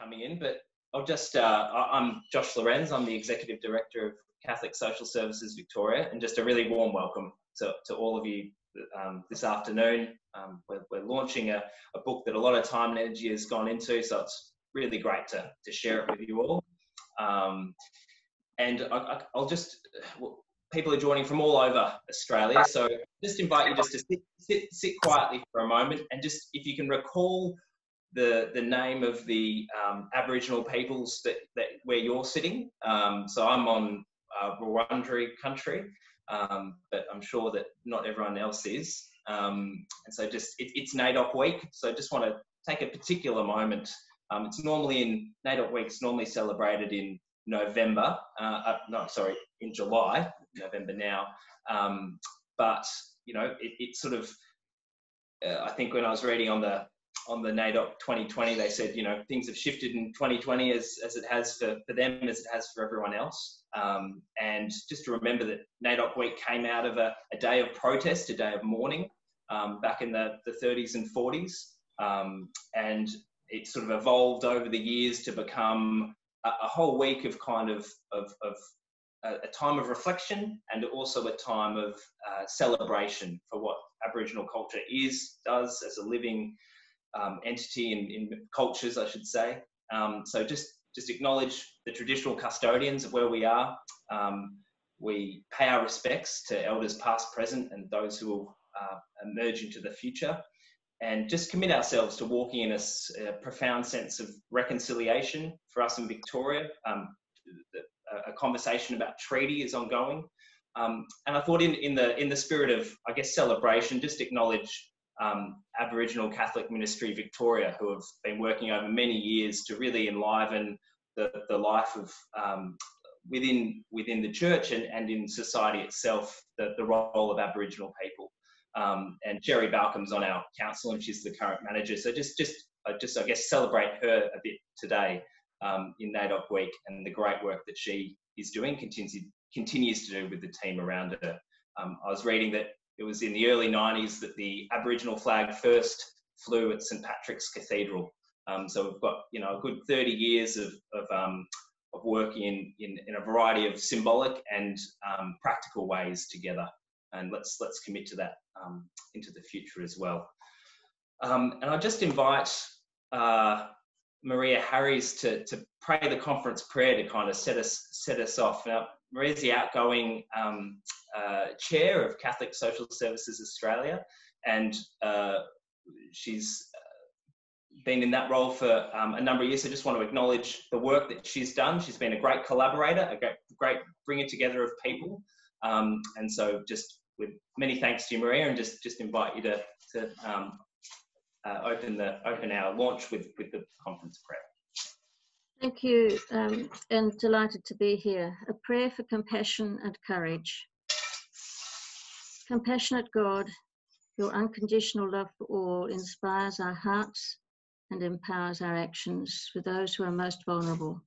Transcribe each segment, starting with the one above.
coming in, but I'll just, I'm Joshua Lourensz. I'm the Executive Director of Catholic Social Services Victoria, and just a really warm welcome to all of you this afternoon. We're launching a book that a lot of time and energy has gone into, so it's really great to share it with you all. And I'll just, people are joining from all over Australia, so just invite you just to sit quietly for a moment, and just, if you can recall the name of the Aboriginal peoples that where you're sitting. So I'm on Wurundjeri country, but I'm sure that not everyone else is. And so just, it's Naidoc week, so I just want to take a particular moment. It's normally in Naidoc week, it's normally celebrated in November, in July, November now. But, you know, it's sort of, I think when I was reading on the Naidoc 2020, they said, you know, things have shifted in 2020 as it has for them, as it has for everyone else. And just to remember that Naidoc week came out of a day of protest, a day of mourning, back in the 30s and 40s. And it sort of evolved over the years to become a whole week of kind of a time of reflection, and also a time of celebration for what Aboriginal culture does as a living entity in cultures, I should say. So just acknowledge the traditional custodians of where we are. We pay our respects to elders past, present, and those who will emerge into the future, and just commit ourselves to walking in a profound sense of reconciliation for us in Victoria. A conversation about treaty is ongoing, and I thought in the spirit of, I guess, celebration, just acknowledge Aboriginal Catholic Ministry Victoria, who have been working over many years to really enliven the life of within the church and in society itself, the role of Aboriginal people. And Sherry Balcom's on our council, and she's the current manager. So just I guess celebrate her a bit today in Naidoc week, and the great work that she is doing, continues to do with the team around her. I was reading that it was in the early 90s that the Aboriginal flag first flew at St Patrick's Cathedral. So we've got, you know, a good 30 years of working in a variety of symbolic and practical ways together. And let's commit to that into the future as well. And I just invite Maria Harries to pray the conference prayer to kind of set us off. Now, Maria's the outgoing chair of Catholic Social Services Australia, and she's been in that role for a number of years. So I just want to acknowledge the work that she's done. She's been a great collaborator, a great bringer together of people. And so just with many thanks to you, Maria, and just invite you to open our launch with the conference prayer. Thank you, and delighted to be here. A prayer for compassion and courage. Compassionate God, your unconditional love for all inspires our hearts and empowers our actions for those who are most vulnerable.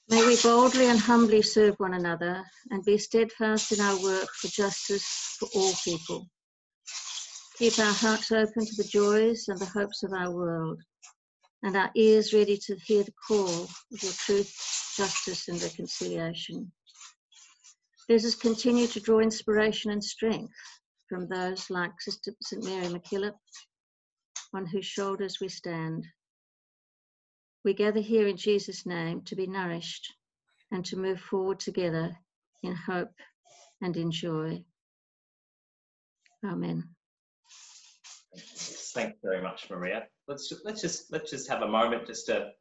May we boldly and humbly serve one another and be steadfast in our work for justice for all people. Keep our hearts open to the joys and the hopes of our world, and our ears ready to hear the call of your truth, justice, and reconciliation. Let us continue to draw inspiration and strength from those like Sister St Mary MacKillop, on whose shoulders we stand. We gather here in Jesus' name to be nourished and to move forward together in hope and in joy. Amen. Thanks very much, Maria. Let's just have a moment just to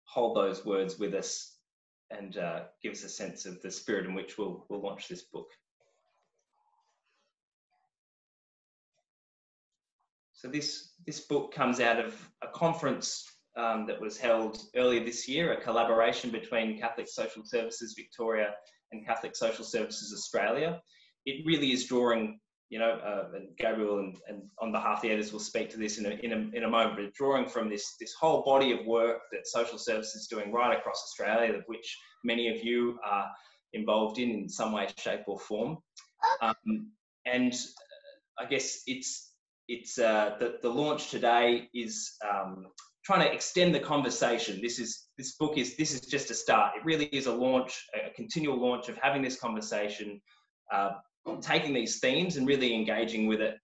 hold those words with us, and give us a sense of the spirit in which we'll launch this book. So this book comes out of a conference that was held earlier this year, a collaboration between Catholic Social Services Victoria and Catholic Social Services Australia. It really is drawing, you know, and Gabrielle and on behalf of the editors will speak to this in a moment, but drawing from this whole body of work that social services is doing right across Australia, of which many of you are involved in some way, shape or form. And I guess the launch today is trying to extend the conversation. This is just a start. It really is a launch, a continual launch of having this conversation, taking these themes and really engaging with it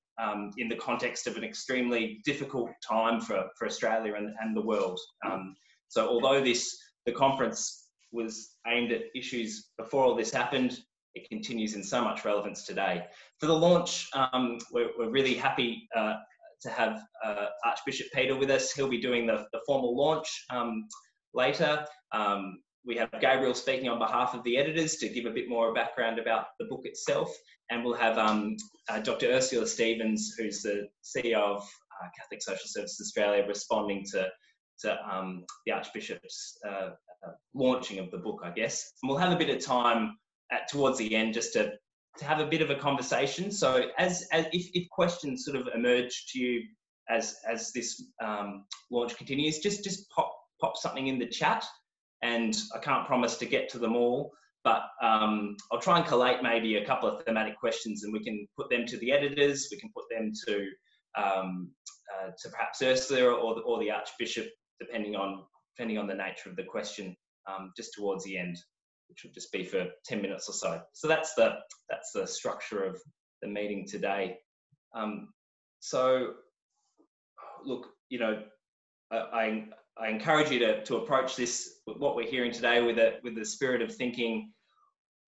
in the context of an extremely difficult time for Australia and the world. So although the conference was aimed at issues before all this happened, it continues in so much relevance today. For the launch, we're really happy to have Archbishop Peter with us. He'll be doing the formal launch later. We have Gabrielle speaking on behalf of the editors to give a bit more background about the book itself. And we'll have Dr. Ursula Stephens, who's the CEO of Catholic Social Services Australia, responding to the Archbishop's launching of the book, I guess. And we'll have a bit of time towards the end just to have a bit of a conversation. So if questions sort of emerge to you as this launch continues, just pop something in the chat. And I can't promise to get to them all, but I'll try and collate maybe a couple of thematic questions, and we can put them to the editors. We can put them to perhaps Ursula or the Archbishop, depending on the nature of the question, just towards the end, which will just be for 10 minutes or so. So that's the structure of the meeting today. So look, you know, I encourage you to approach this, what we're hearing today, with the spirit of thinking,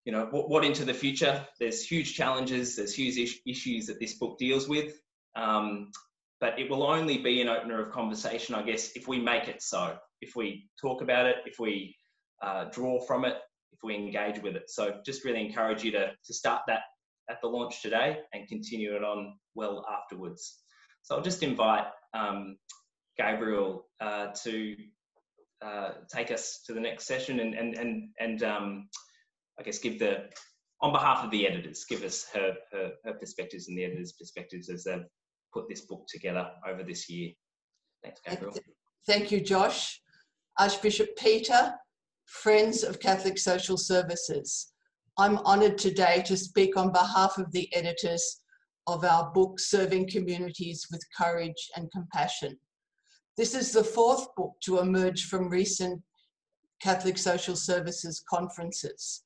you know, what into the future. There's huge challenges, there's huge issues that this book deals with, but it will only be an opener of conversation, I guess, if we make it so, if we talk about it, if we draw from it, if we engage with it. So just really encourage you to start that at the launch today and continue it on well afterwards. So I'll just invite Gabrielle to take us to the next session and I guess on behalf of the editors, give us her perspectives and the editors' perspectives as they've put this book together over this year. Thanks, Gabrielle. Thank you, Josh. Archbishop Peter, Friends of Catholic Social Services. I'm honoured today to speak on behalf of the editors of our book, Serving Communities with Courage and Compassion. This is the fourth book to emerge from recent Catholic Social Services conferences.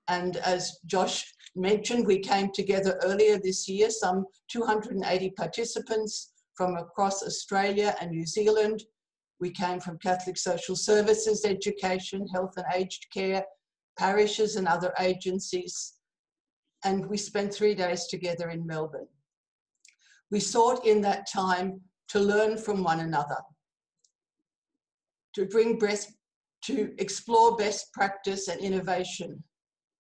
And as Josh mentioned, we came together earlier this year, some 280 participants from across Australia and New Zealand. We came from Catholic Social Services, education, health and aged care, parishes and other agencies. And we spent 3 days together in Melbourne. We sought in that time to learn from one another, to explore best practice and innovation,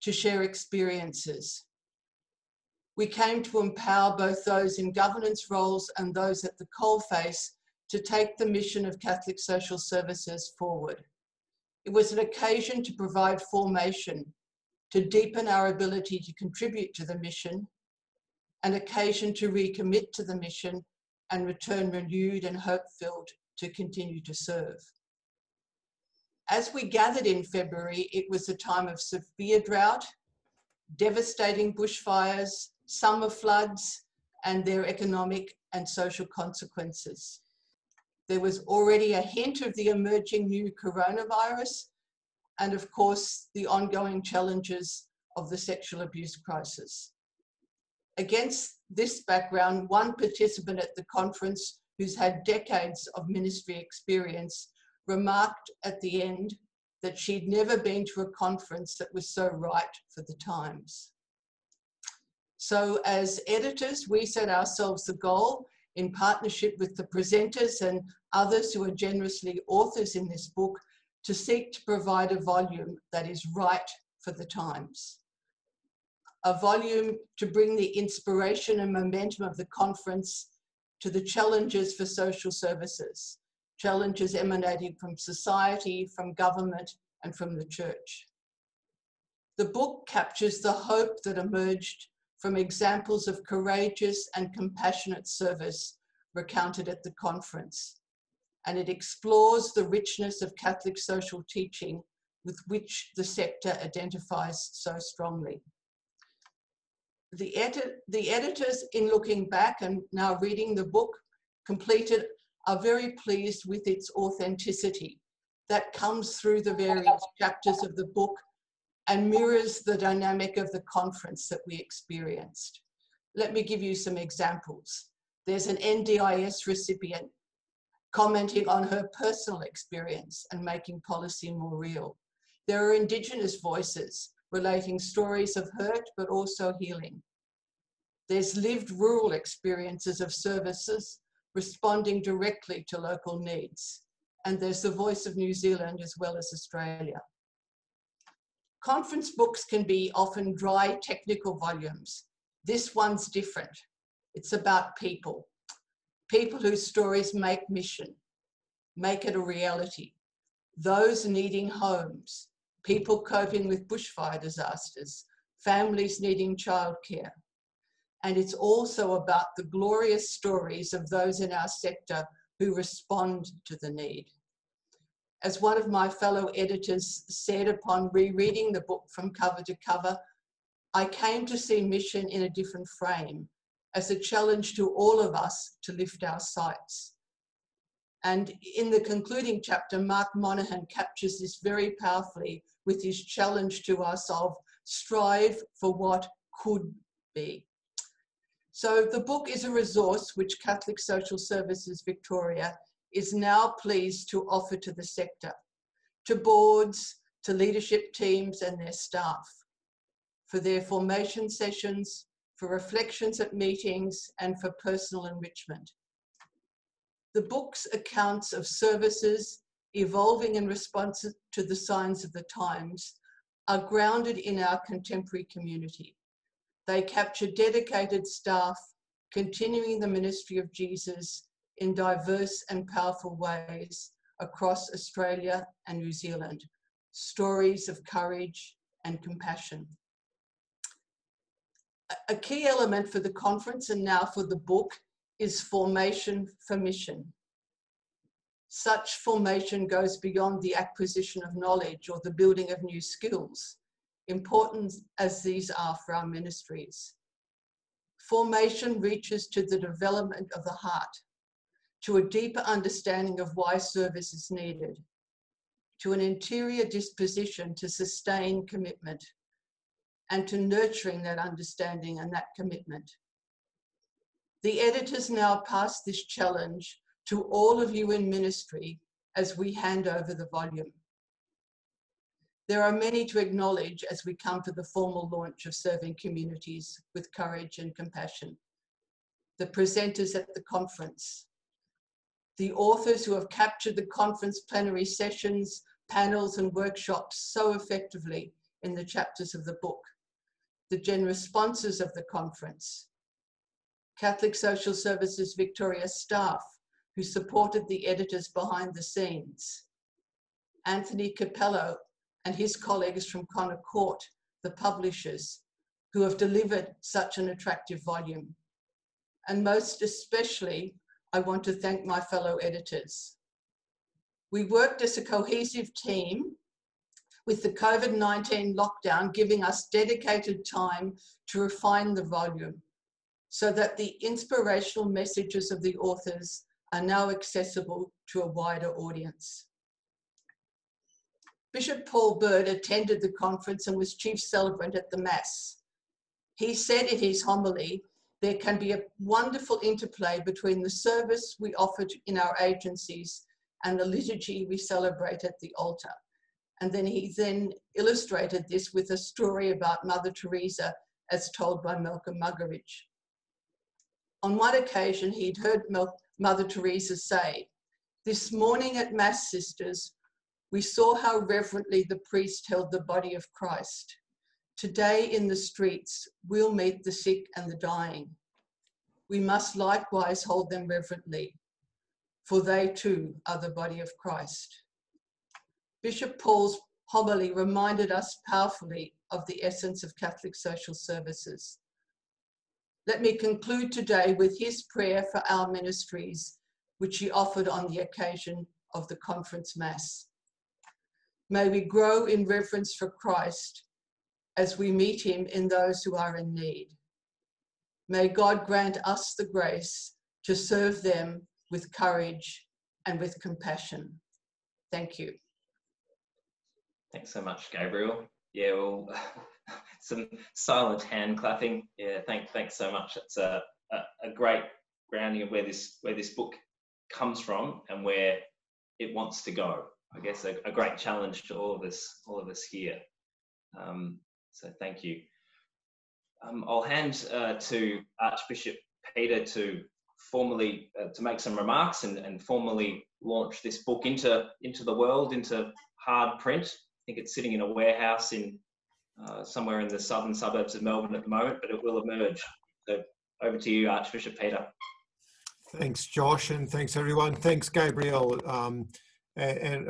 to share experiences. We came to empower both those in governance roles and those at the coalface to take the mission of Catholic Social Services forward. It was an occasion to provide formation, to deepen our ability to contribute to the mission, an occasion to recommit to the mission and return renewed and hope-filled to continue to serve. As we gathered in February, it was a time of severe drought, devastating bushfires, summer floods, and their economic and social consequences. There was already a hint of the emerging new coronavirus, and of course, the ongoing challenges of the sexual abuse crisis. Against this background, one participant at the conference who's had decades of ministry experience remarked at the end that she'd never been to a conference that was so right for the times. So as editors, we set ourselves the goal, in partnership with the presenters and others who are generously authors in this book, to seek to provide a volume that is right for the times. A volume to bring the inspiration and momentum of the conference to the challenges for social services, challenges emanating from society, from government, and from the church. The book captures the hope that emerged from examples of courageous and compassionate service recounted at the conference, and it explores the richness of Catholic social teaching with which the sector identifies so strongly. The editors, in looking back and now reading the book, completed are very pleased with its authenticity that comes through the various chapters of the book and mirrors the dynamic of the conference that we experienced. Let me give you some examples. There's an NDIS recipient commenting on her personal experience and making policy more real. There are Indigenous voices relating stories of hurt, but also healing. There's lived rural experiences of services responding directly to local needs. And there's the voice of New Zealand as well as Australia. Conference books can be often dry, technical volumes. This one's different. It's about people. People whose stories make mission, make it a reality. Those needing homes, people coping with bushfire disasters, families needing childcare. And it's also about the glorious stories of those in our sector who respond to the need. As one of my fellow editors said upon rereading the book from cover to cover, I came to see mission in a different frame, as a challenge to all of us to lift our sights. And in the concluding chapter, Mark Monaghan captures this very powerfully with his challenge to us of strive for what could be. So the book is a resource which Catholic Social Services Victoria is now pleased to offer to the sector, to boards, to leadership teams and their staff, for their formation sessions, for reflections at meetings, and for personal enrichment. The book's accounts of services evolving in response to the signs of the times are grounded in our contemporary community. They capture dedicated staff continuing the ministry of Jesus in diverse and powerful ways across Australia and New Zealand, stories of courage and compassion. A key element for the conference and now for the book is formation for mission. Such formation goes beyond the acquisition of knowledge or the building of new skills, important as these are for our ministries. Formation reaches to the development of the heart, to a deeper understanding of why service is needed, to an interior disposition to sustain commitment, and to nurturing that understanding and that commitment. The editors now pass this challenge to all of you in ministry as we hand over the volume. There are many to acknowledge as we come to the formal launch of Serving Communities with Courage and Compassion. The presenters at the conference, the authors who have captured the conference plenary sessions, panels and workshops so effectively in the chapters of the book, the generous sponsors of the conference, Catholic Social Services Victoria staff who supported the editors behind the scenes, Anthony Capello and his colleagues from Connor Court, the publishers, who have delivered such an attractive volume. And most especially, I want to thank my fellow editors. We worked as a cohesive team with the COVID-19 lockdown giving us dedicated time to refine the volume so that the inspirational messages of the authors are now accessible to a wider audience. Bishop Paul Byrd attended the conference and was chief celebrant at the Mass. He said in his homily, there can be a wonderful interplay between the service we offer in our agencies and the liturgy we celebrate at the altar. And then he illustrated this with a story about Mother Teresa as told by Malcolm Muggeridge. On one occasion, he'd heard Mother Teresa say, "This morning at Mass, sisters, we saw how reverently the priest held the body of Christ. Today in the streets, we'll meet the sick and the dying. We must likewise hold them reverently, for they too are the body of Christ." Bishop Paul's homily reminded us powerfully of the essence of Catholic social services. Let me conclude today with his prayer for our ministries, which he offered on the occasion of the conference Mass. May we grow in reverence for Christ as we meet him in those who are in need. May God grant us the grace to serve them with courage, and with compassion. Thank you. Thanks so much, Gabrielle. Yeah, well, some silent hand clapping. Yeah, thanks so much. It's a great grounding of where this book comes from and where it wants to go. I guess a great challenge to all of us here. So thank you. I'll hand to Archbishop Peter to formally to make some remarks and formally launch this book into the world, into hard print. I think it's sitting in a warehouse in somewhere in the southern suburbs of Melbourne at the moment, but it will emerge. So over to you, Archbishop Peter. Thanks, Josh, and thanks everyone. Thanks, Gabrielle, and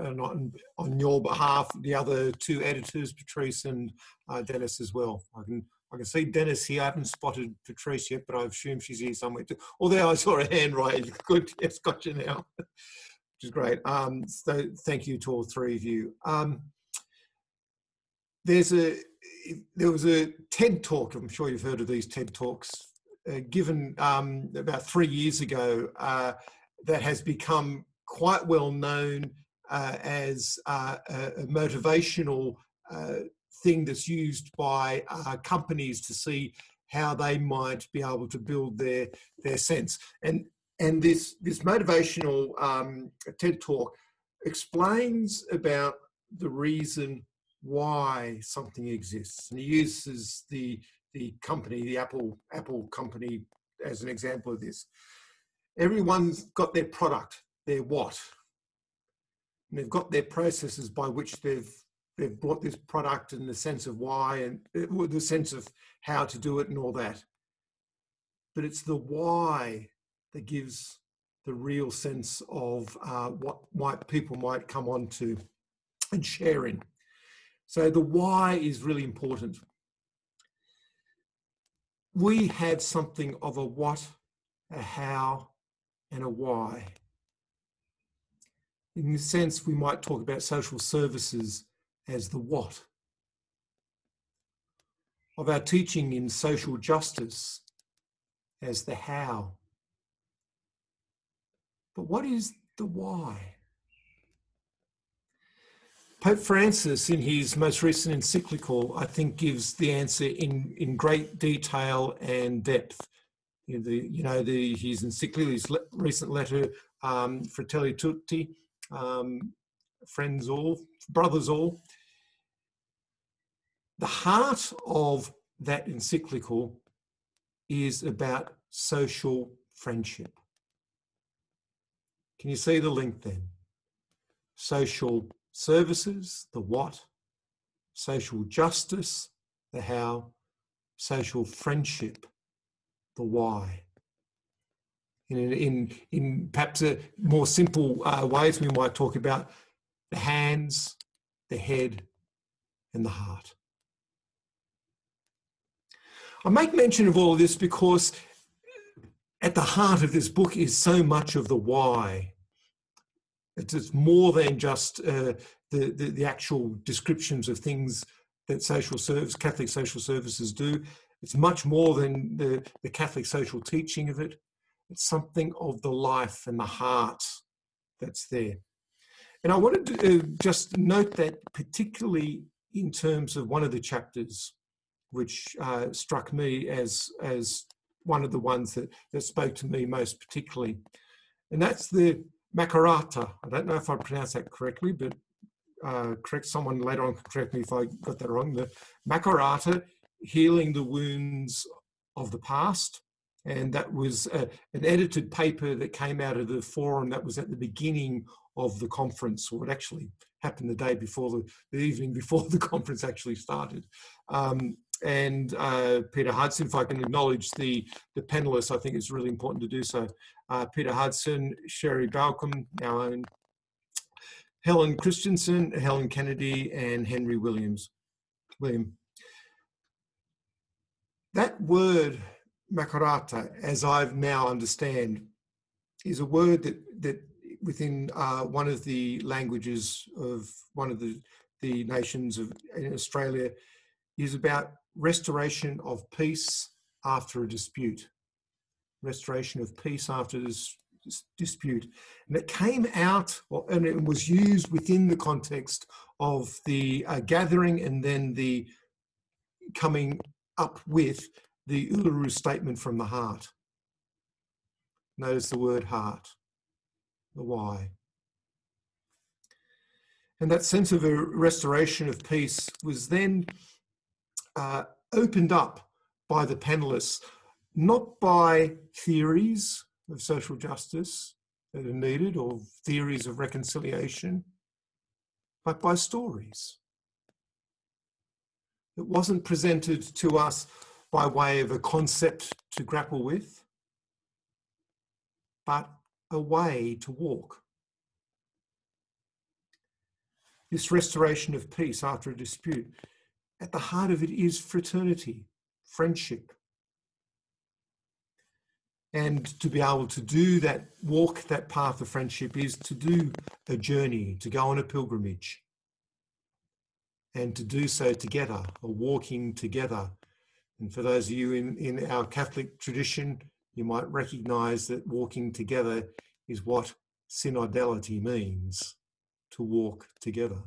on your behalf, the other two editors, Patrice and Denis as well. I can see Denis here. I haven't spotted Patrice yet, but I assume she's here somewhere too. Although I saw her hand raised. Good, yes, got you now, which is great. So thank you to all three of you. There was a TED Talk, I'm sure you've heard of these TED Talks, given about 3 years ago, that has become quite well known as a motivational thing that's used by companies to see how they might be able to build their sense. And this motivational TED Talk explains about the reason why something exists, and he uses the company, the Apple company, as an example of this. Everyone's got their product, their what, and they've got their processes by which they've brought this product, and the sense of why, and the sense of how to do it and all that. But it's the why that gives the real sense of what people might come on to and share in. So the why is really important. We have something of a what, a how, and a why. In this sense, we might talk about social services as the what. Of our teaching in social justice as the how. But what is the why? Pope Francis, in his most recent encyclical, I think gives the answer in great detail and depth. His encyclical, his recent letter, Fratelli Tutti, friends all, brothers all. The heart of that encyclical is about social friendship. Can you see the link then? Social services, the what, social justice, the how, social friendship, the why. In perhaps a more simple ways, we might talk about the hands, the head, and the heart. I make mention of all of this because at the heart of this book is so much of the why. It's more than just the actual descriptions of things that Catholic social services do. It's much more than the Catholic social teaching of it. It's something of the life and the heart that's there. And I wanted to just note that particularly in terms of one of the chapters, which struck me as one of the ones that spoke to me most particularly. And that's the Makarata. I don't know if I pronounced that correctly, but correct someone later on, correct me if I got that wrong. The Makarata, healing the wounds of the past. And that was an edited paper that came out of the forum that was at the beginning of the conference, or it actually happened the day before, the evening before the conference actually started. And Peter Hudson, if I can acknowledge the panelists, I think it's really important to do so. Peter Hudson, Sherry Balcom, our own, Helen Christensen, Helen Kennedy, and Henry William. That word, Makarata, as I've now understand, is a word that within one of the languages of one of the nations in Australia is about restoration of peace after a dispute. Restoration of peace after dispute. And it came out, and it was used within the context of the gathering and then the coming up with the Uluru Statement from the Heart. Notice the word heart, the why. And that sense of a restoration of peace was then opened up by the panelists, not by theories of social justice that are needed or theories of reconciliation, but by stories. It wasn't presented to us by way of a concept to grapple with, but a way to walk. This restoration of peace after a dispute, at the heart of it is fraternity, friendship. And to be able to do that, walk that path of friendship, is to do a journey, to go on a pilgrimage. And to do so together, or walking together. And for those of you in our Catholic tradition, you might recognise that walking together is what synodality means, to walk together.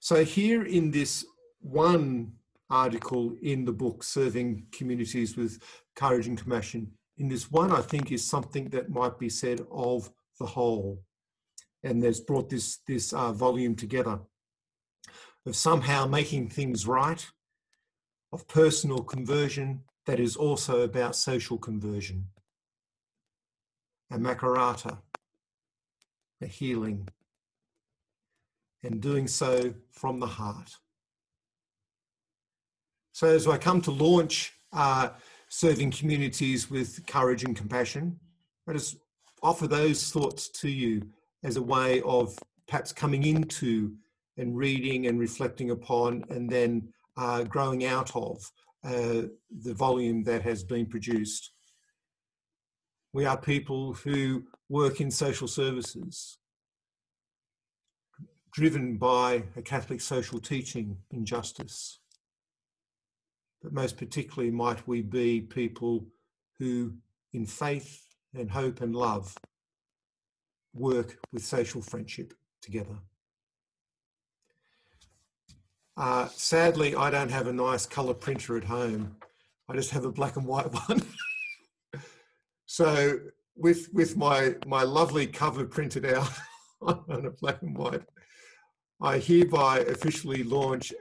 So here in this one article in the book, Serving Communities with Courage and Compassion, in this one, I think, is something that might be said of the whole. And there's brought this volume together of somehow making things right, of personal conversion that is also about social conversion, a makarata, a healing, and doing so from the heart. So as I come to launch Serving Communities with Courage and Compassion, I just offer those thoughts to you as a way of perhaps coming into and reading and reflecting upon and then growing out of the volume that has been produced. We are people who work in social services, driven by a Catholic social teaching in justice. But most particularly might we be people who, in faith and hope and love, work with social friendship together. Sadly, I don't have a nice colour printer at home. I just have a black and white one. So with my lovely cover printed out on a black and white, I hereby officially launch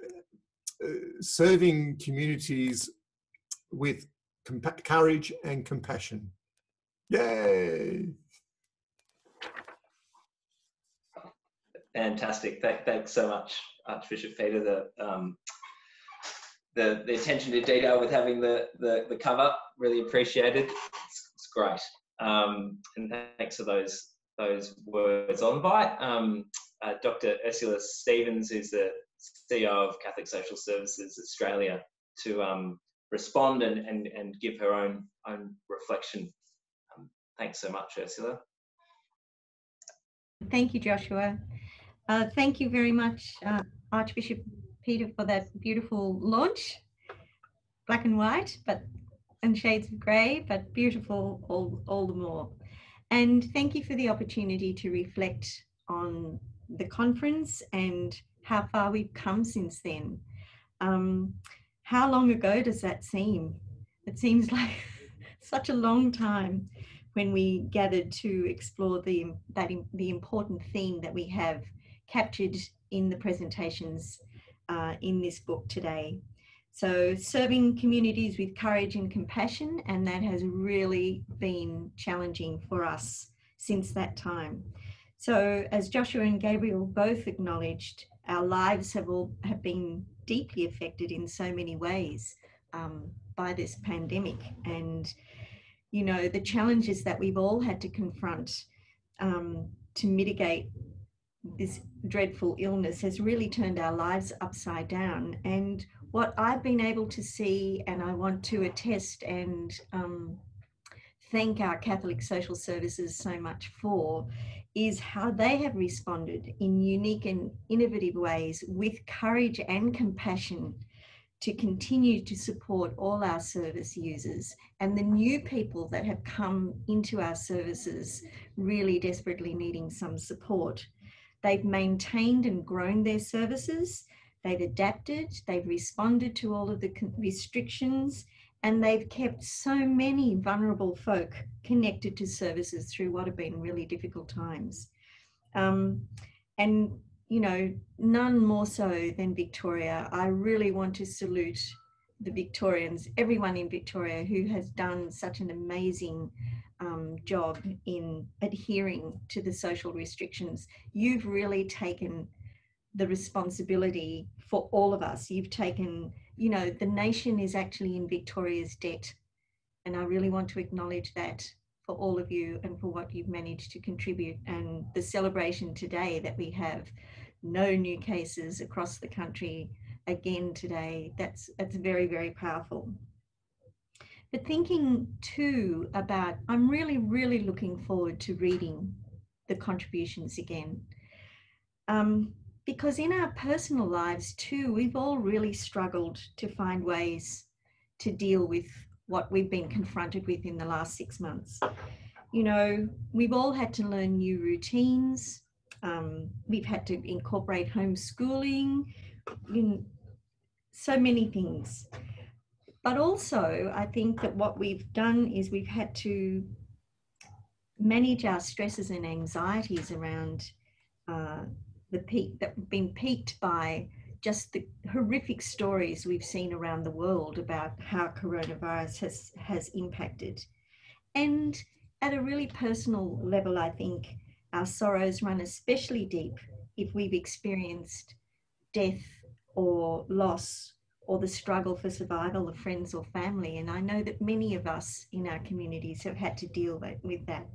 Serving Communities with Courage and Compassion. Yay! Fantastic. Thanks so much, Archbishop Peter. The attention to detail with having the cover, really appreciated. It's great. And thanks for those words. I'll invite Dr. Ursula Stephens, who's the CEO of Catholic Social Services Australia, to respond and give her own reflection. Thanks so much, Ursula. Thank you, Joshua. Thank you very much, Archbishop Peter, for that beautiful launch. Black and white, and shades of grey, but beautiful all the more. And thank you for the opportunity to reflect on the conference and how far we've come since then. How long ago does that seem? It seems like such a long time when we gathered to explore the important theme that we have captured in the presentations in this book today. So serving communities with courage and compassion, and that has really been challenging for us since that time. So as Joshua and Gabrielle both acknowledged, our lives have been deeply affected in so many ways by this pandemic. And, you know, the challenges that we've all had to confront to mitigate this dreadful illness has really turned our lives upside down. And what I've been able to see, and I want to attest and thank our Catholic Social Services so much for, is how they have responded in unique and innovative ways with courage and compassion to continue to support all our service users and the new people that have come into our services really desperately needing some support. They've maintained and grown their services, they've adapted, they've responded to all of the restrictions, and they've kept so many vulnerable folk connected to services through what have been really difficult times. And, you know, none more so than Victoria. I really want to salute the Victorians, everyone in Victoria who has done such an amazing job in adhering to the social restrictions. You've really taken the responsibility for all of us. You've taken, you know, the nation is actually in Victoria's debt. And I really want to acknowledge that for all of you and for what you've managed to contribute. And the celebration today that we have no new cases across the country again today, that's very, very powerful. But thinking too about, I'm really, really looking forward to reading the contributions again. Because in our personal lives too, we've all really struggled to find ways to deal with what we've been confronted with in the last 6 months. You know, we've all had to learn new routines. We've had to incorporate homeschooling, so many things. But also, I think that what we've done is we've had to manage our stresses and anxieties around the peak that have been piqued by just the horrific stories we've seen around the world about how coronavirus has impacted. And at a really personal level, I think our sorrows run especially deep if we've experienced death or loss or the struggle for survival of friends or family. And I know that many of us in our communities have had to deal with that.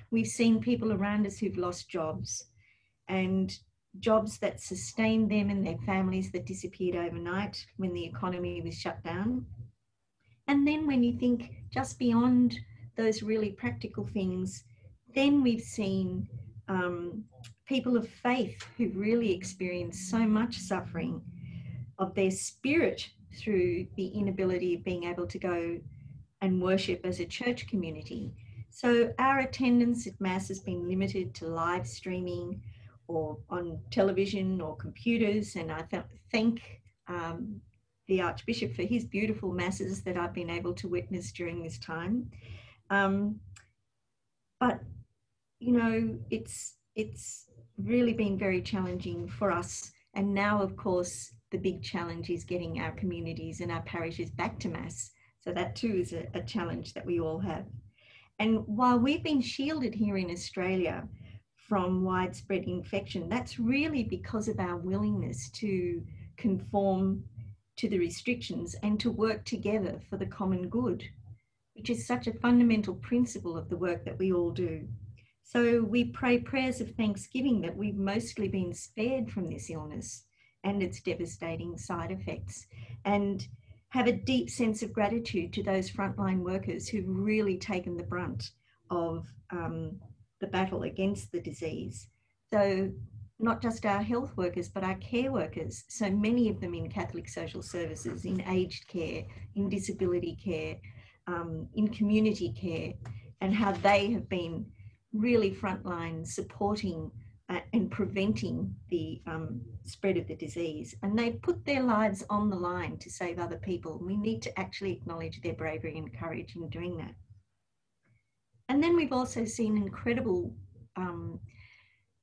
We've seen people around us who've lost jobs, and jobs that sustained them and their families that disappeared overnight when the economy was shut down. And then when you think just beyond those really practical things, then we've seen people of faith who've really experienced so much suffering of their spirit through the inability of being able to go and worship as a church community. So our attendance at Mass has been limited to live streaming or on television or computers. And I thank the Archbishop for his beautiful Masses that I've been able to witness during this time. But, you know, it's really been very challenging for us. And now, of course, the big challenge is getting our communities and our parishes back to Mass. So that too is a challenge that we all have. And while we've been shielded here in Australia from widespread infection, that's really because of our willingness to conform to the restrictions and to work together for the common good, which is such a fundamental principle of the work that we all do. So we pray prayers of thanksgiving that we've mostly been spared from this illness and its devastating side effects, and have a deep sense of gratitude to those frontline workers who've really taken the brunt of the battle against the disease. So not just our health workers, but our care workers, so many of them in Catholic social services, in aged care, in disability care, in community care, and how they have been really frontline supporting and preventing the spread of the disease. And they put their lives on the line to save other people. We need to actually acknowledge their bravery and courage in doing that. And then we've also seen incredible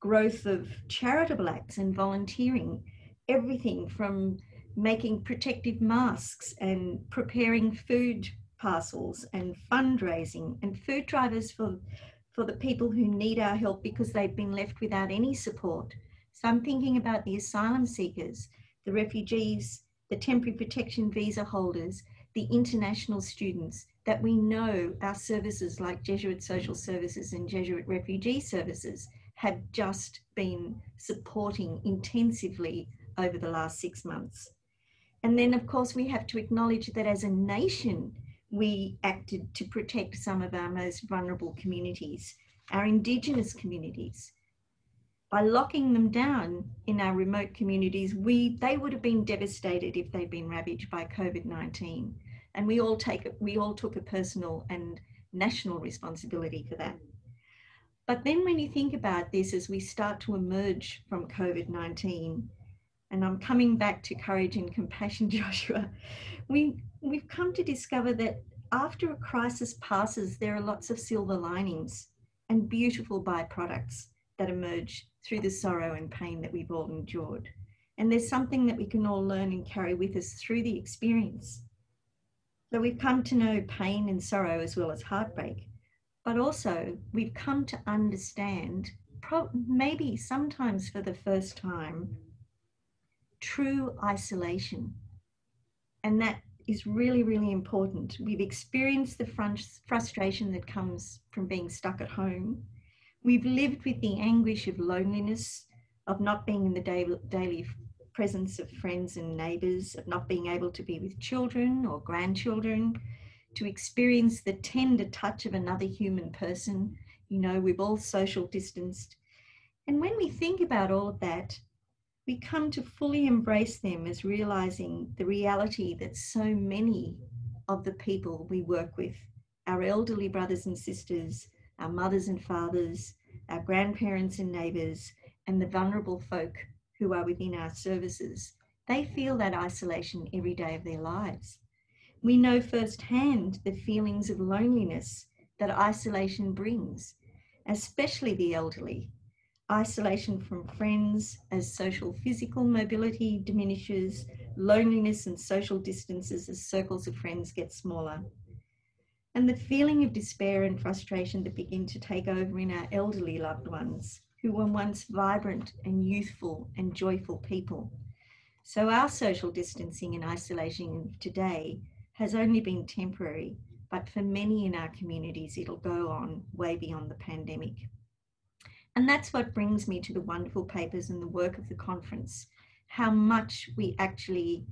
growth of charitable acts and volunteering, everything from making protective masks and preparing food parcels and fundraising and food drivers for the people who need our help because they've been left without any support. So I'm thinking about the asylum seekers, the refugees, the temporary protection visa holders, the international students that we know our services like Jesuit Social Services and Jesuit Refugee Services have just been supporting intensively over the last 6 months. And then of course we have to acknowledge that as a nation, we acted to protect some of our most vulnerable communities, our Indigenous communities, by locking them down in our remote communities, they would have been devastated if they'd been ravaged by COVID-19. And we all took a personal and national responsibility for that. But then when you think about this, as we start to emerge from COVID-19, and I'm coming back to courage and compassion, Joshua, we've come to discover that after a crisis passes, there are lots of silver linings and beautiful byproducts that emerge through the sorrow and pain that we've all endured. And there's something that we can all learn and carry with us through the experience. So we've come to know pain and sorrow as well as heartbreak, but also we've come to understand, maybe sometimes for the first time, true isolation. And that is really, really important. We've experienced the frustration that comes from being stuck at home. We've lived with the anguish of loneliness, of not being in the daily presence of friends and neighbours, of not being able to be with children or grandchildren, to experience the tender touch of another human person. You know, we've all social distanced. And when we think about all of that, we come to fully embrace them as realising the reality that so many of the people we work with, our elderly brothers and sisters, our mothers and fathers, our grandparents and neighbours, and the vulnerable folk who are within our services, they feel that isolation every day of their lives. We know firsthand the feelings of loneliness that isolation brings, especially the elderly. Isolation from friends as social physical mobility diminishes, loneliness and social distances as circles of friends get smaller. And the feeling of despair and frustration that begin to take over in our elderly loved ones, who were once vibrant and youthful and joyful people. So our social distancing and isolation today has only been temporary, but for many in our communities, it'll go on way beyond the pandemic. And that's what brings me to the wonderful papers and the work of the conference, how much we actually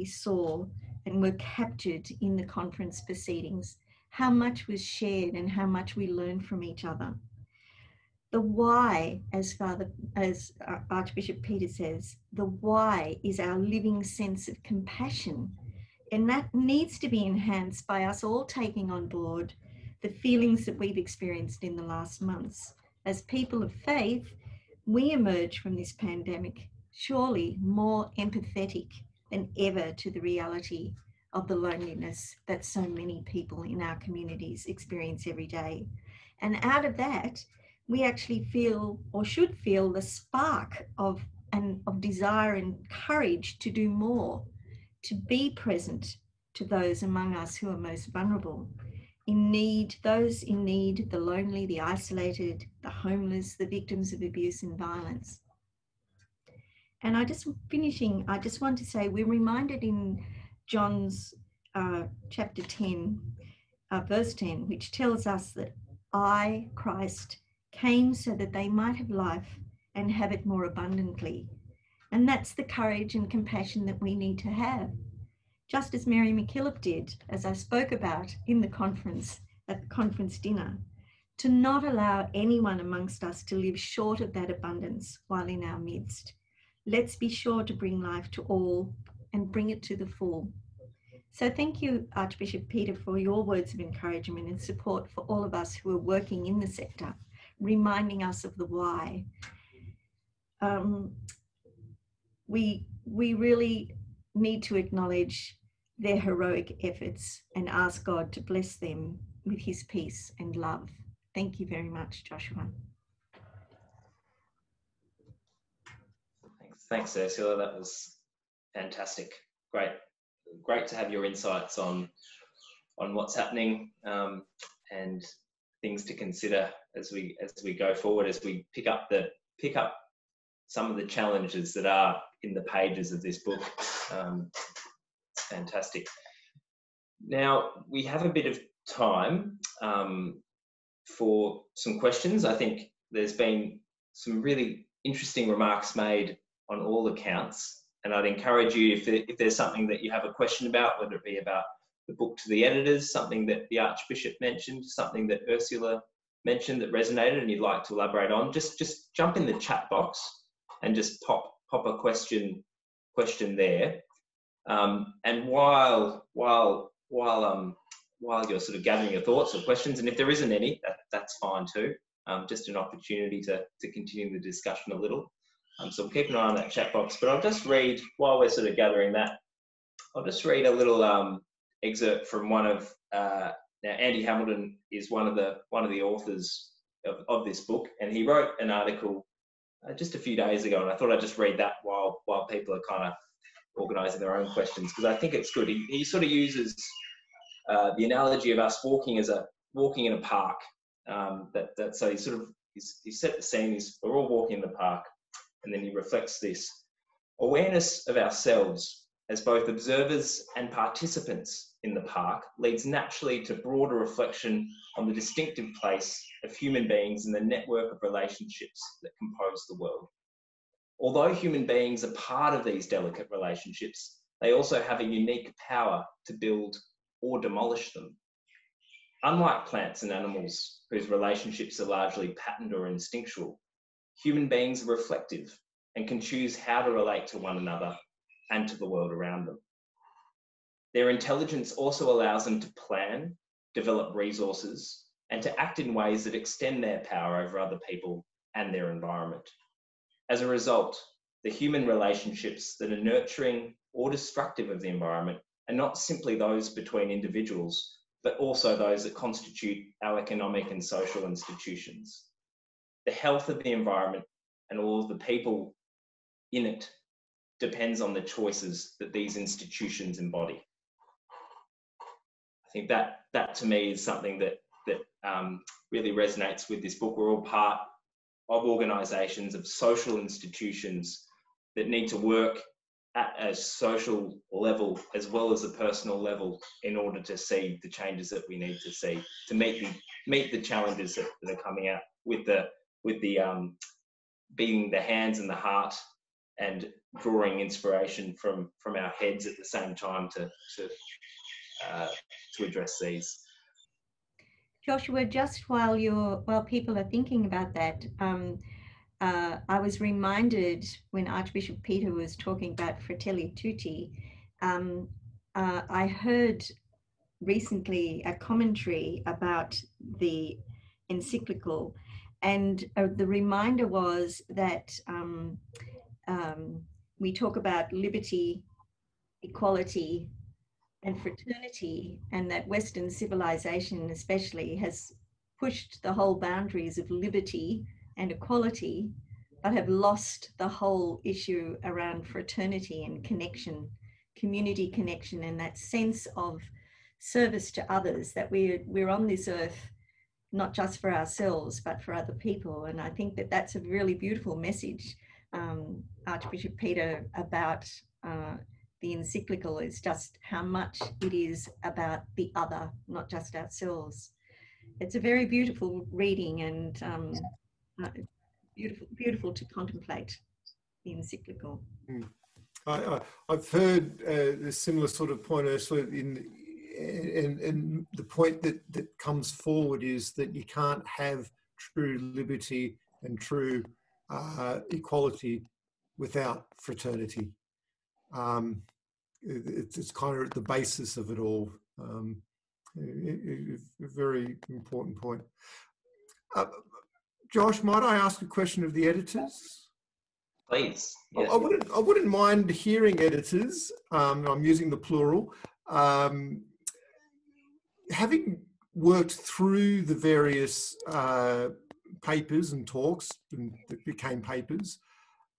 saw and were captured in the conference proceedings, how much was shared and how much we learned from each other. The why, as Archbishop Peter says, the why is our living sense of compassion. And that needs to be enhanced by us all taking on board the feelings that we've experienced in the last months. As people of faith, we emerge from this pandemic surely more empathetic than ever to the reality of the loneliness that so many people in our communities experience every day. And out of that, we actually feel, or should feel, the spark of desire and courage to do more, to be present to those among us who are most vulnerable, in need, those in need, the lonely, the isolated, the homeless, the victims of abuse and violence. And I just want to say, we're reminded in John's chapter 10, verse 10, which tells us that I, Christ, came so that they might have life and have it more abundantly. And that's the courage and compassion that we need to have. Just as Mary MacKillop did, as I spoke about in the conference, at the conference dinner, to not allow anyone amongst us to live short of that abundance while in our midst. Let's be sure to bring life to all and bring it to the full. So thank you, Archbishop Peter, for your words of encouragement and support for all of us who are working in the sector, reminding us of the why. We really need to acknowledge their heroic efforts and ask God to bless them with his peace and love. Thank you very much, Joshua. Thanks, Ursula. That was fantastic. Great to have your insights on what's happening and things to consider as we go forward, as we pick up some of the challenges that are in the pages of this book. It's fantastic. Now we have a bit of time for some questions. I think there's been some really interesting remarks made on all accounts, and I'd encourage you, if there's something that you have a question about, whether it be about the book to the editors, something that the Archbishop mentioned, something that Ursula mentioned that resonated and you'd like to elaborate on, just jump in the chat box and just pop a question there. And while you're sort of gathering your thoughts or questions, and if there isn't any, that's fine too. Just an opportunity to continue the discussion a little. So we'll keep an eye on that chat box. But I'll just read, while we're sort of gathering that, I'll just read a little excerpt from one of, now Andy Hamilton is one of the authors of this book, and he wrote an article just a few days ago, and I thought I'd just read that while people are kind of organising their own questions, because I think it's good. He sort of uses the analogy of us walking in a park. So he sort of he's set the scene. We're all walking in the park, and then he reflects this awareness of ourselves as both observers and participants in the park leads naturally to broader reflection on the distinctive place of human beings and the network of relationships that compose the world. Although human beings are part of these delicate relationships, they also have a unique power to build or demolish them. Unlike plants and animals, whose relationships are largely patterned or instinctual, human beings are reflective and can choose how to relate to one another and to the world around them. Their intelligence also allows them to plan, develop resources, and to act in ways that extend their power over other people and their environment. As a result, the human relationships that are nurturing or destructive of the environment are not simply those between individuals, but also those that constitute our economic and social institutions. The health of the environment and all of the people in it depends on the choices that these institutions embody. I think that to me is something that really resonates with this book. We're all part of organisations, of social institutions that need to work at a social level as well as a personal level in order to see the changes that we need to see to meet the challenges that are coming out with the being the hands and the heart and drawing inspiration from our heads at the same time to address these. Joshua, just while people are thinking about that, I was reminded when Archbishop Peter was talking about Fratelli Tutti, I heard recently a commentary about the encyclical, and the reminder was that we talk about liberty, equality, and fraternity, and that Western civilization especially has pushed the whole boundaries of liberty and equality, but have lost the whole issue around fraternity and connection, community connection, and that sense of service to others, that we're on this earth not just for ourselves, but for other people. And I think that that's a really beautiful message, Archbishop Peter, about the encyclical, is just how much it is about the other, not just ourselves. It's a very beautiful reading, and beautiful to contemplate the encyclical. I've heard a similar sort of point, Ursula, and the point that comes forward is that you can't have true liberty and true equality without fraternity. It's kind of at the basis of it all. A very important point. Josh, might I ask a question of the editors? Please. Yes. I wouldn't mind hearing editors. I'm using the plural. Having worked through the various papers and talks that became papers,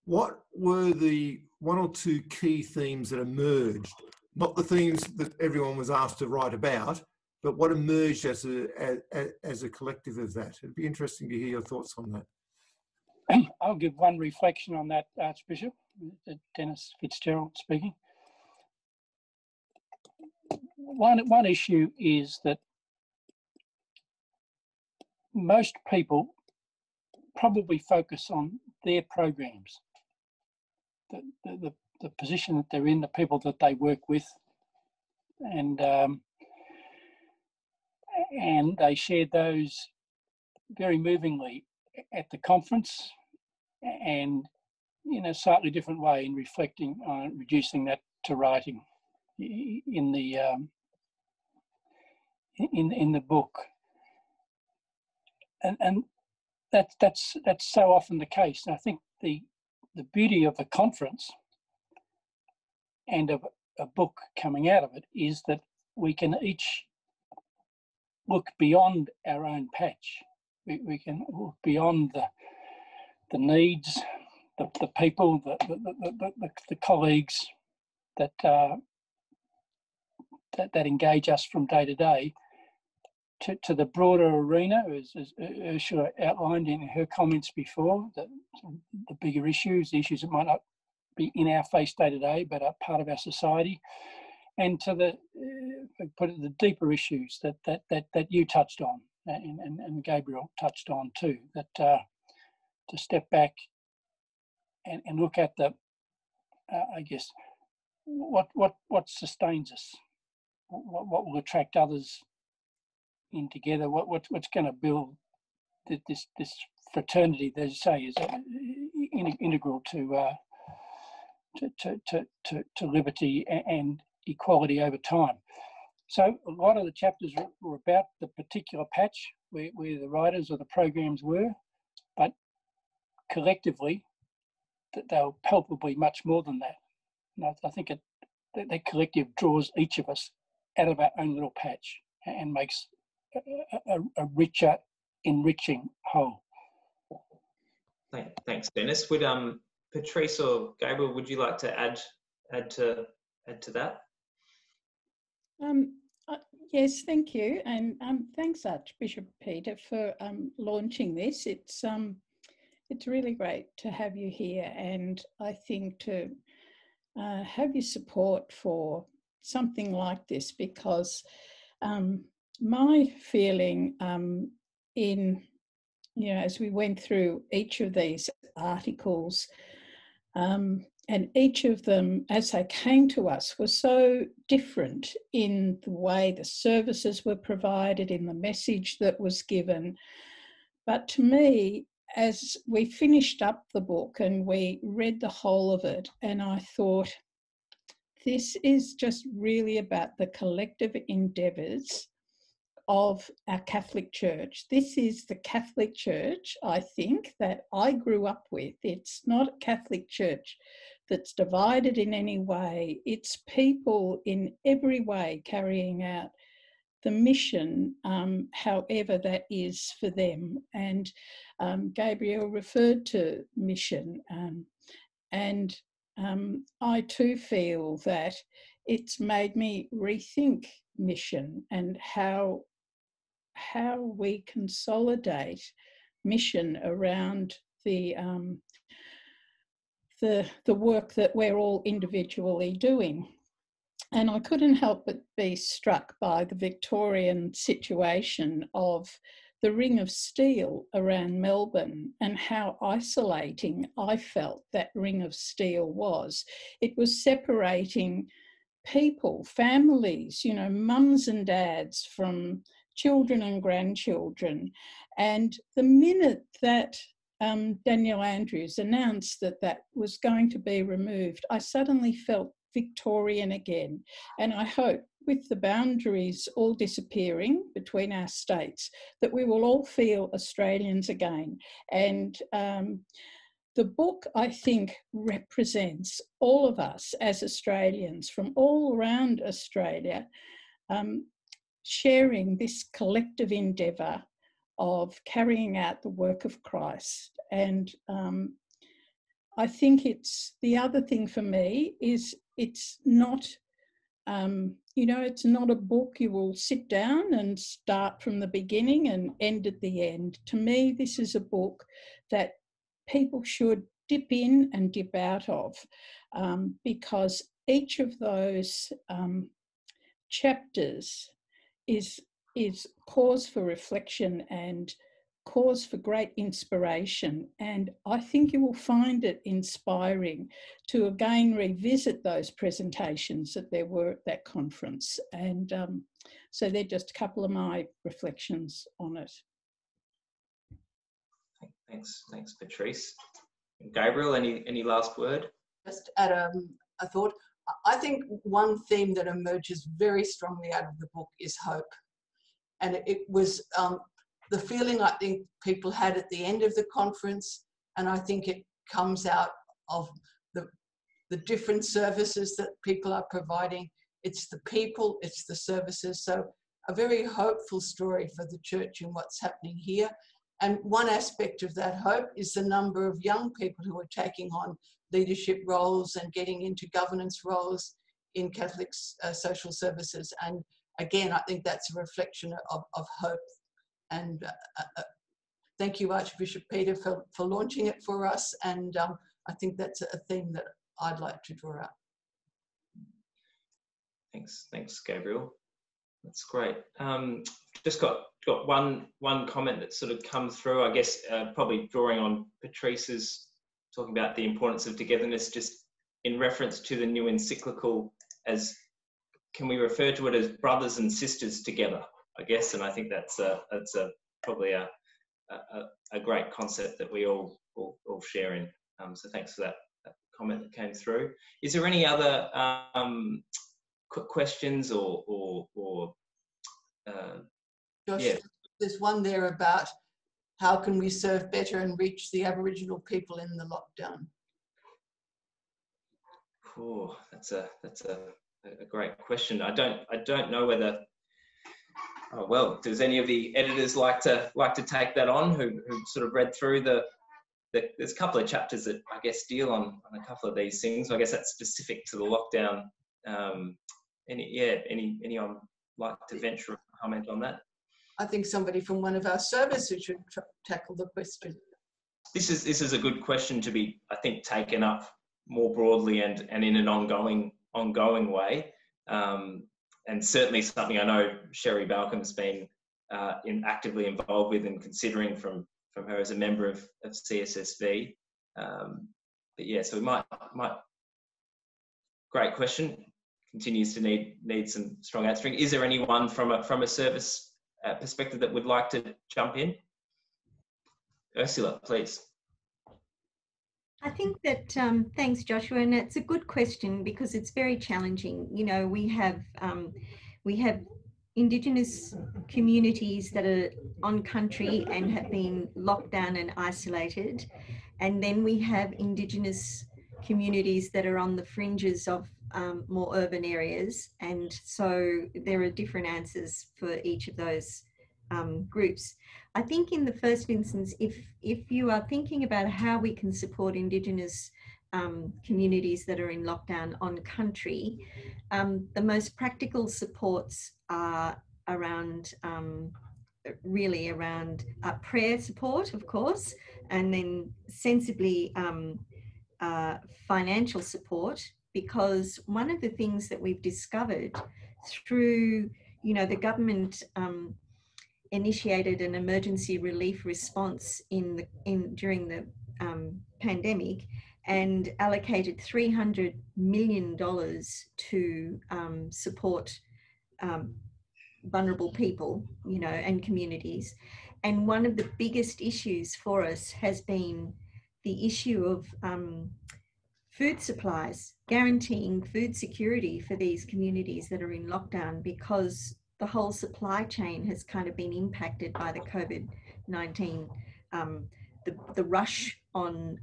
what were the one or two key themes that emerged? Not the themes that everyone was asked to write about, but what emerged as a collective of that. It'd be interesting to hear your thoughts on that. I'll give one reflection on that, Archbishop. Denis Fitzgerald speaking. One issue is that most people probably focus on their programs, the position that they're in, the people that they work with, and they share those very movingly at the conference, and in a slightly different way in reflecting on reducing that to writing in the book, and that's so often the case. And I think the beauty of the conference and of a book coming out of it is that we can each look beyond our own patch. We can look beyond the needs, the people, the colleagues that engage us from day to day, to the broader arena, as Ursula outlined in her comments before, the bigger issues, the issues that might not be in our face day to day, but are part of our society, and to the deeper issues that you touched on, and Gabrielle touched on too. That to step back and look at the, I guess, what sustains us, what will attract others in together, what's going to build this fraternity that, as you say, is integral to liberty and equality over time. So a lot of the chapters were about the particular patch where the writers or the programs were, but collectively, they were palpably much more than that. And I think that collective draws each of us out of our own little patch and makes a richer, enriching whole. Thanks, Denis. Would Patrice or Gabrielle, would you like to add to that? Yes, thank you, and thanks, Archbishop Peter, for launching this. It's really great to have you here, and I think to have your support for something like this, because my feeling as we went through each of these articles, and each of them, as they came to us, were so different in the way the services were provided, in the message that was given. But to me, as we finished up the book and we read the whole of it, and I thought, this is just really about the collective endeavours of our Catholic Church. This is the Catholic Church, I think, that I grew up with. It's not a Catholic Church that's divided in any way. It's people in every way carrying out the mission, however that is for them. And Gabrielle referred to mission, and I too feel that it's made me rethink mission and how we consolidate mission around the work that we're all individually doing. And I couldn't help but be struck by the Victorian situation of the ring of steel around Melbourne and how isolating I felt that ring of steel was. It was separating people, families, mums and dads from children and grandchildren. And the minute that Daniel Andrews announced that was going to be removed, I suddenly felt Victorian again. And I hope, with the boundaries all disappearing between our states, that we will all feel Australians again. And the book, I think, represents all of us as Australians from all around Australia, sharing this collective endeavour of carrying out the work of Christ. And I think the other thing for me is it's not, it's not a book you will sit down and start from the beginning and end at the end. To me, this is a book that people should dip in and dip out of, because each of those chapters is cause for reflection and cause for great inspiration. And I think you will find it inspiring to again revisit those presentations that there were at that conference. And so they're just a couple of my reflections on it. Thanks, Patrice. Gabrielle, any last word? Just add a thought. I think one theme that emerges very strongly out of the book is hope. And it was the feeling I think people had at the end of the conference, and I think it comes out of the different services that people are providing. It's the people, it's the services. So a very hopeful story for the church and what's happening here. And one aspect of that hope is the number of young people who are taking on leadership roles and getting into governance roles in Catholic social services. And again, I think that's a reflection of hope. And thank you, Archbishop Peter, for launching it for us. And I think that's a theme that I'd like to draw out. Thanks, Gabrielle. That's great. Just got one comment that sort of come through, I guess, probably drawing on Patrice's talking about the importance of togetherness, just in reference to the new encyclical, as can we refer to it as brothers and sisters together, I guess, and I think that's probably a great concept that we all share in. So thanks for that comment that came through. Is there any other questions or Josh, yeah. There's one there about how can we serve better and reach the Aboriginal people in the lockdown? Oh, that's a great question. I don't know whether. Oh, well, does any of the editors like to take that on? Who sort of read through there's a couple of chapters that I guess deal on a couple of these things. So I guess that's specific to the lockdown. Anyone like to venture a comment on that? I think somebody from one of our services should tackle the question. This is a good question to be, I think, taken up more broadly and in an ongoing way, and certainly something I know Sherry Balcom's been actively involved with and considering from her as a member of CSSV. But yeah, so we might. Great question. Continues to need some strong answering. Is there anyone from a service perspective that would like to jump in? Ursula, please. I think that, thanks Joshua, and it's a good question because it's very challenging. You know, we have Indigenous communities that are on country and have been locked down and isolated, and then we have Indigenous communities that are on the fringes of more urban areas, and so there are different answers for each of those groups. I think in the first instance, if you are thinking about how we can support Indigenous communities that are in lockdown on country, the most practical supports are around really around prayer support, of course, and then sensibly financial support, because one of the things that we've discovered through, you know, the government initiated an emergency relief response during the pandemic and allocated $300 million to support vulnerable people, you know, and communities. And one of the biggest issues for us has been the issue of food supplies, guaranteeing food security for these communities that are in lockdown, because the whole supply chain has kind of been impacted by the COVID-19, the rush on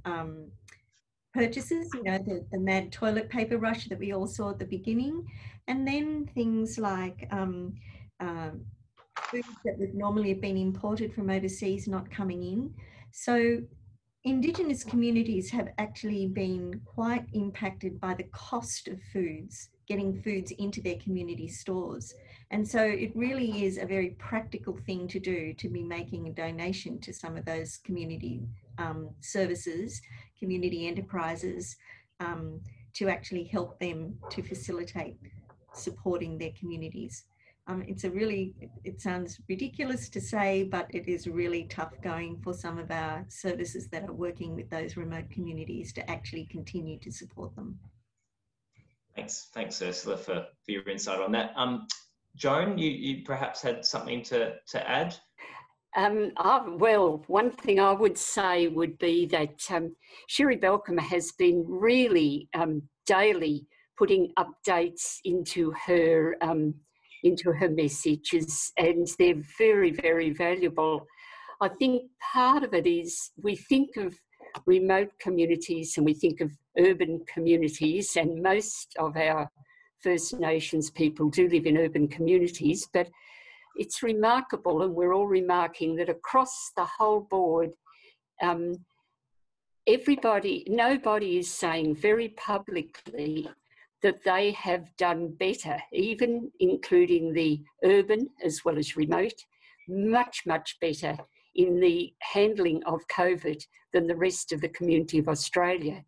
purchases, you know, the mad toilet paper rush that we all saw at the beginning, and then things like foods that would normally have been imported from overseas not coming in. So Indigenous communities have actually been quite impacted by the cost of foods, getting foods into their community stores. And so it really is a very practical thing to do, to be making a donation to some of those community services, community enterprises, to actually help them to facilitate supporting their communities. It sounds ridiculous to say, but it is really tough going for some of our services that are working with those remote communities to actually continue to support them. Thanks, Ursula, for your insight on that. Joan, you perhaps had something to add? Well, one thing I would say would be that Sherry Belcom has been really daily putting updates into her messages, and they're very, very valuable. I think part of it is we think of remote communities and we think of urban communities, and most of our First Nations people do live in urban communities, but it's remarkable, and we're all remarking that across the whole board, nobody is saying very publicly that they have done better, even including the urban as well as remote, much, much better in the handling of COVID than the rest of the community of Australia.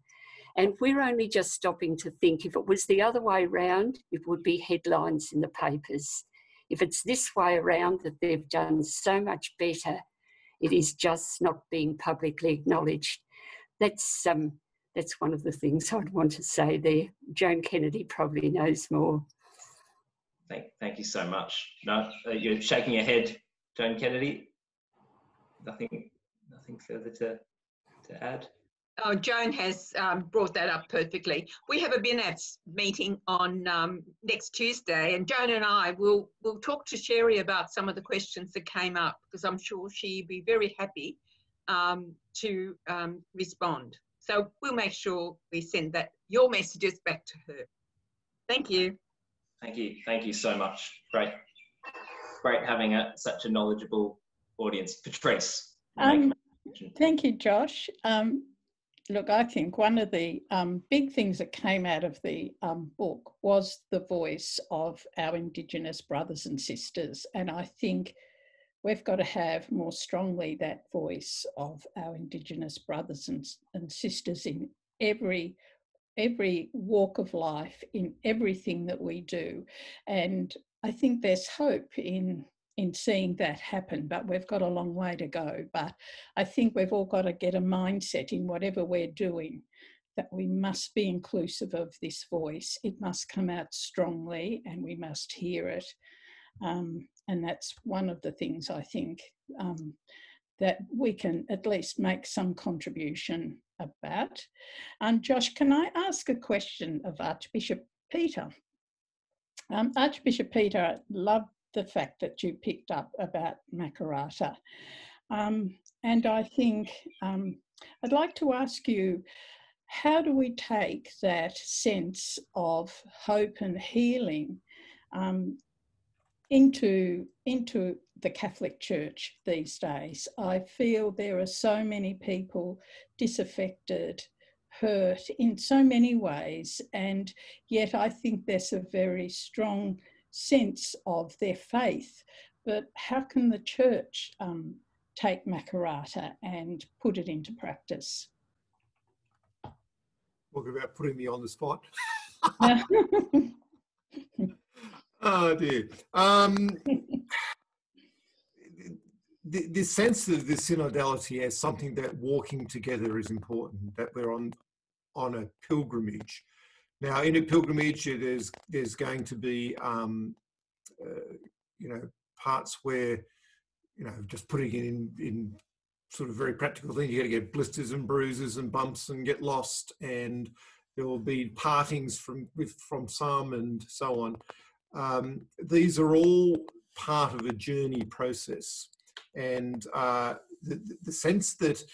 And we're only just stopping to think, if it was the other way around, it would be headlines in the papers. If it's this way around, that they've done so much better, it is just not being publicly acknowledged. That's one of the things I'd want to say there. Joan Kennedy probably knows more. Thank you so much. No, you're shaking your head, Joan Kennedy. Nothing further to add. Oh, Joan has brought that up perfectly. We have a BNATS meeting on next Tuesday, and Joan and I will talk to Sherry about some of the questions that came up, because I'm sure she'd be very happy to respond. So we'll make sure we send your messages back to her. Thank you. Thank you so much. Great having such a knowledgeable audience. Patrice. Thank you, Josh. Look, I think one of the big things that came out of the book was the voice of our Indigenous brothers and sisters. And I think we've got to have more strongly that voice of our Indigenous brothers and sisters in every walk of life, in everything that we do. And I think there's hope in seeing that happen, but we've got a long way to go. But I think we've all got to get a mindset in whatever we're doing that we must be inclusive of this voice. It must come out strongly and we must hear it. And that's one of the things I think that we can at least make some contribution about. Josh, can I ask a question of Archbishop Peter? Archbishop Peter, I love the fact that you picked up about Makarrata. And I think I'd like to ask you, how do we take that sense of hope and healing into the Catholic Church these days? I feel there are so many people disaffected, hurt in so many ways, and yet I think there's a very strong sense of their faith. But how can the Church take Makarrata and put it into practice? Talk about putting me on the spot. Oh dear. The sense of the synodality as something that walking together is important, that we're on a pilgrimage. Now, in a pilgrimage, there's going to be, parts where, just putting it in sort of very practical things, you're going to get blisters and bruises and bumps and get lost, and there will be partings from some and so on. These are all part of a journey process, and the sense that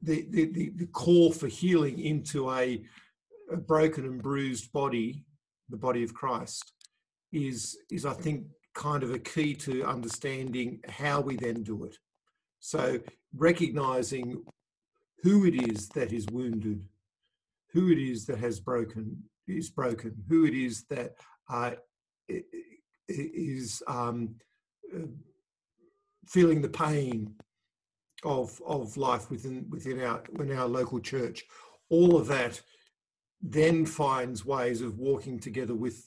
the call for healing into a broken and bruised body, the body of Christ, is I think kind of a key to understanding how we then do it. So recognising who it is that is wounded, who it is that is broken, who it is that is feeling the pain of life within our local church. All of that then finds ways of walking together with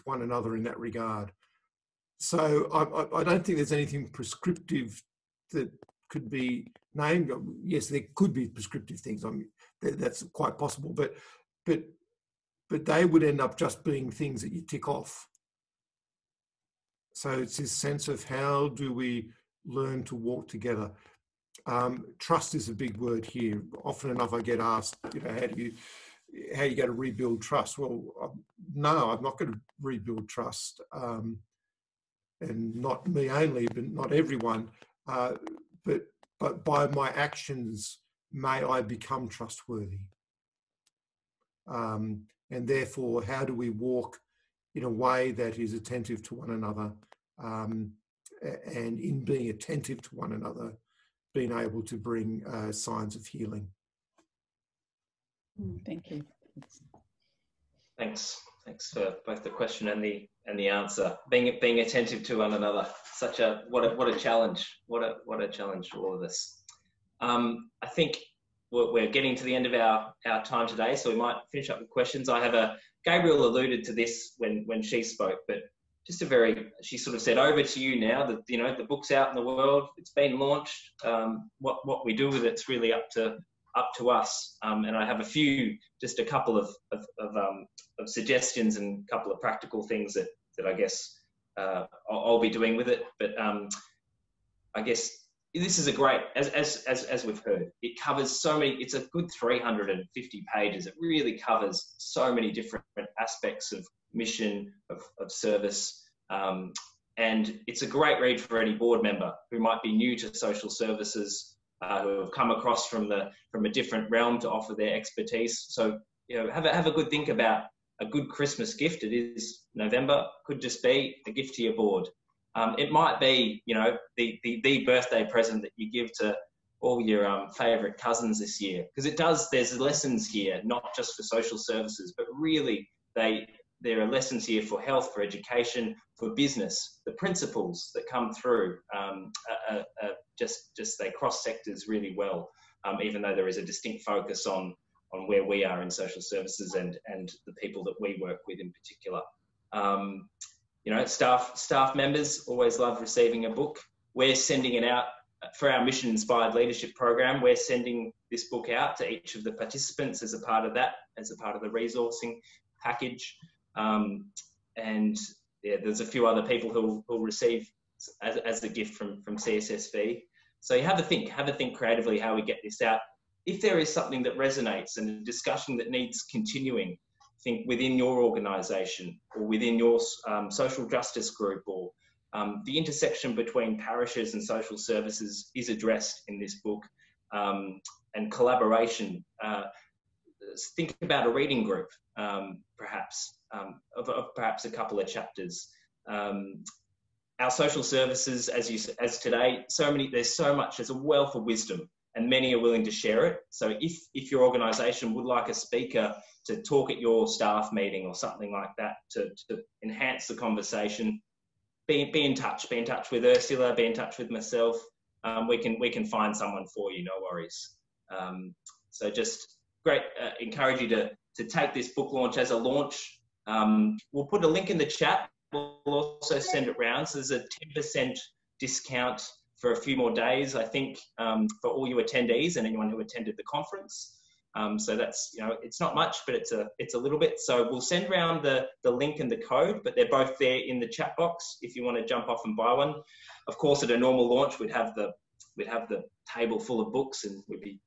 one another in that regard. So I don't think there's anything prescriptive that could be named. Yes, there could be prescriptive things. I mean, that's quite possible, but they would end up just being things that you tick off. So it's this sense of how do we learn to walk together. Trust is a big word here. Often enough I get asked, you know, how are you going to rebuild trust? Well, no, I'm not going to rebuild trust. And not me only, but not everyone. But by my actions, may I become trustworthy. And therefore, how do we walk in a way that is attentive to one another, and in being attentive to one another, being able to bring signs of healing. Thank you. Thanks for both the question and the answer. Being attentive to one another, what a challenge. What a challenge for all of us. I think we're getting to the end of our time today, so we might finish up with questions. Gabrielle alluded to this when she spoke, but just she sort of said, over to you now that, you know, the book's out in the world, it's been launched. What we do with it's really up to us. And I have just a couple of suggestions and a couple of practical things that I guess I'll be doing with it. But I guess this is a great, as we've heard, it covers so many, it's a good 350 pages. It really covers so many different aspects of mission, of service. And it's a great read for any board member who might be new to social services, who have come across from a different realm to offer their expertise. So, you know, have a good think about a good Christmas gift. It is November, could just be a gift to your board. It might be, you know, the birthday present that you give to all your favourite cousins this year, because there's lessons here, not just for social services, but really there are lessons here for health, for education, for business. The principles that come through they cross sectors really well, even though there is a distinct focus on where we are in social services and the people that we work with in particular. You know, staff members always love receiving a book. We're sending it out for our Mission Inspired Leadership Program. We're sending this book out to each of the participants as a part of that, as a part of the resourcing package. And yeah, there's a few other people who'll receive as a gift from CSSV. So you have a think creatively how we get this out. If there is something that resonates and a discussion that needs continuing, think within your organisation or within your social justice group, or the intersection between parishes and social services is addressed in this book, and collaboration. Think about a reading group, perhaps, of perhaps a couple of chapters. Our social services, as today, there's a wealth of wisdom, and many are willing to share it. So if your organisation would like a speaker to talk at your staff meeting or something like that to enhance the conversation, be in touch. Be in touch with Ursula. Be in touch with myself. We can find someone for you. No worries. So just great. Encourage you to take this book launch as a launch. We'll put a link in the chat. We'll also send it round. So there's a 10% discount for a few more days, I think, for all you attendees and anyone who attended the conference. So that's, you know, it's not much, but it's a little bit. So we'll send around the link and the code, but they're both there in the chat box if you want to jump off and buy one. Of course, at a normal launch, we'd have the table full of books and we'd be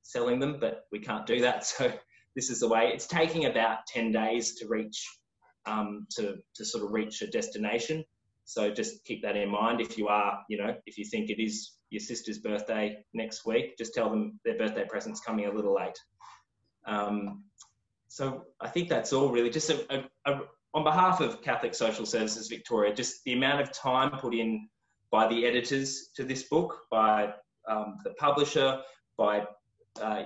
selling them, but we can't do that. So this is the way. It's taking about 10 days to reach, to sort of reach a destination. So just keep that in mind. If you are, you know, if you think it is your sister's birthday next week, just tell them their birthday present's coming a little late. So I think that's all really. Just on behalf of Catholic Social Services Victoria, just the amount of time put in by the editors to this book, by the publisher, by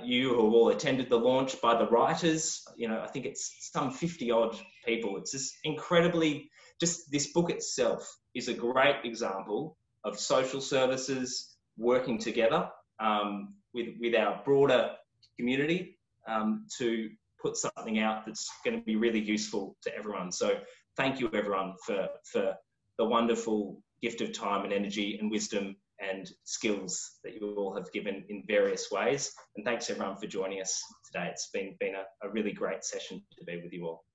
you who have all attended the launch, by the writers, you know, I think it's some 50 odd people. It's just incredibly, just this book itself is a great example of social services working together with our broader community to put something out that's going to be really useful to everyone. So thank you everyone for the wonderful gift of time and energy and wisdom and skills that you all have given in various ways. And thanks everyone for joining us today. It's been a really great session to be with you all.